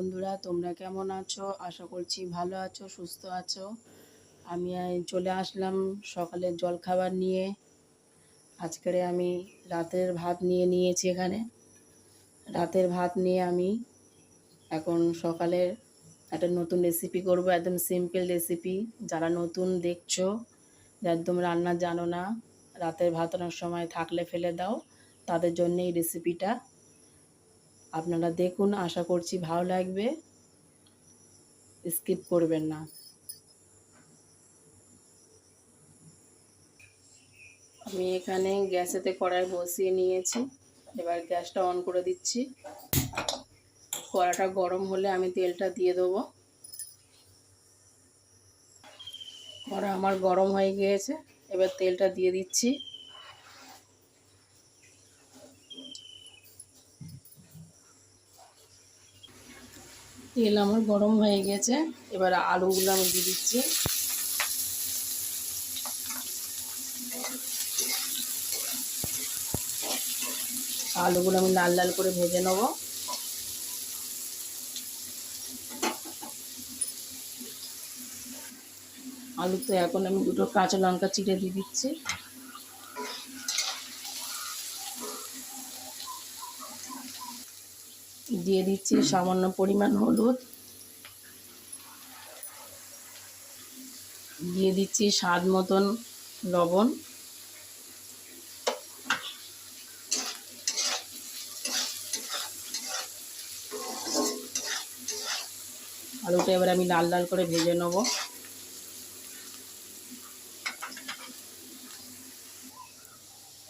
বন্ধুরা, তোমরা কেমন আছো? আশা করছি ভালো আছো, সুস্থ আছো। আমি চলে আসলাম সকালের জলখাবার নিয়ে। আজকের আমি রাতের ভাত নিয়েছি এখানে। রাতের ভাত নিয়ে আমি এখন সকালের একটা নতুন রেসিপি করব, একদম সিম্পল রেসিপি। যারা নতুন দেখছো, একদম রান্না জানো না, রাতের ভাত অনেক সময় থাকলে ফেলে দাও, তাদের জন্য এই রেসিপিটা। আপনারা দেখুন, আশা করছি ভালো লাগবে, স্কিপ করবেন না। আমি এখানে গ্যাসেতে কড়াই বসিয়ে নিয়েছি। এবার গ্যাসটা অন করে দিচ্ছি। কড়াটা গরম হলে আমি তেলটা দিয়ে দেবো। কড়া আমার গরম হয়ে গিয়েছে, এবার তেলটা দিয়ে দিচ্ছি। তেল আমার গরম হয়ে গেছে, এবার আলুগুলো আমি দিয়ে দিচ্ছি। আলুগুলো আমি লাল লাল করে ভেজে নেব। আলুতে এখন আমি দুটো কাঁচা লঙ্কা চিড়ে দিয়ে দিচ্ছি। দিয়ে দিচ্ছি সামান্য পরিমাণ হলুদ। দিয়ে দিচ্ছি স্বাদ মতন লবণ। আলুটা এবার আমি লাল লাল করে ভেজে নেব।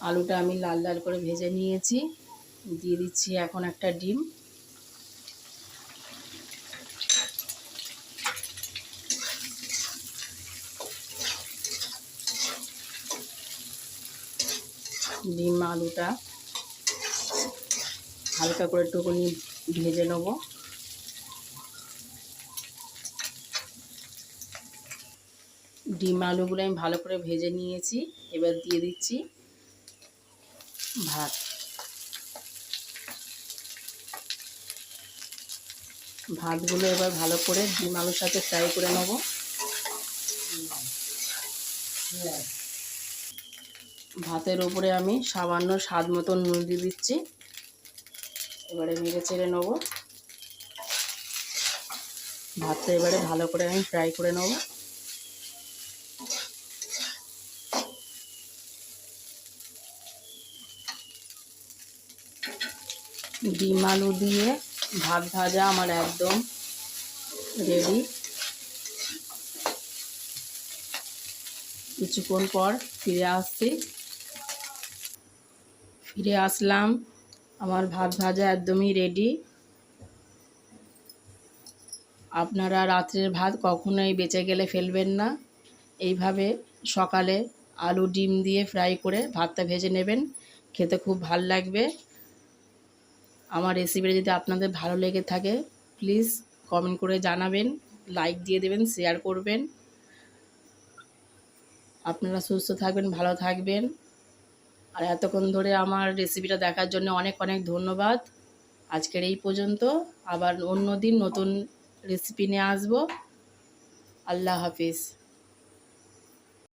আলুটা আমি লাল লাল করে ভেজে নিয়েছি। দিয়ে দিচ্ছি এখন একটা ডিম। ডিম আলুটা হালকা করে একটুখানি ভেজে নেব। ডিম আলুগুলো আমি ভালো করে ভেজে নিয়েছি। এবার দিয়ে দিচ্ছি ভাত। ভাতগুলো এবার ভালো করে ডিম আলুর সাথে ফ্রাই করে নেব। ভাতের উপরে আমি সামান্য স্বাদ মতন নুন দিয়ে দিচ্ছি। এবারে নেড়ে চেড়ে নেব। ভাতটা এবারে ভালো করে আমি ফ্রাই করে নেব। ডিম আলু দিয়ে ভাত ভাজা আমার একদম রেডি। কিছুক্ষণ পর ফিরে আসলাম। আমার ভাত ভাজা একদমই রেডি। আপনারা রাত্রের ভাত কখনোই বেঁচে গেলে ফেলবেন না। এইভাবে সকালে আলু ডিম দিয়ে ফ্রাই করে ভাতটা ভেজে নেবেন, খেতে খুব ভাল লাগবে। আমার রেসিপিটা যদি আপনাদের ভালো লেগে থাকে, প্লিজ কমেন্ট করে জানাবেন, লাইক দিয়ে দেবেন, শেয়ার করবেন। আপনারা সুস্থ থাকবেন, ভালো থাকবেন। আর এতক্ষণ ধরে আমার রেসিপিটা দেখার জন্য অনেক অনেক ধন্যবাদ। আজকের এই পর্যন্ত। আবার অন্য দিন নতুন রেসিপি নিয়ে আসবো। আল্লাহ হাফিজ।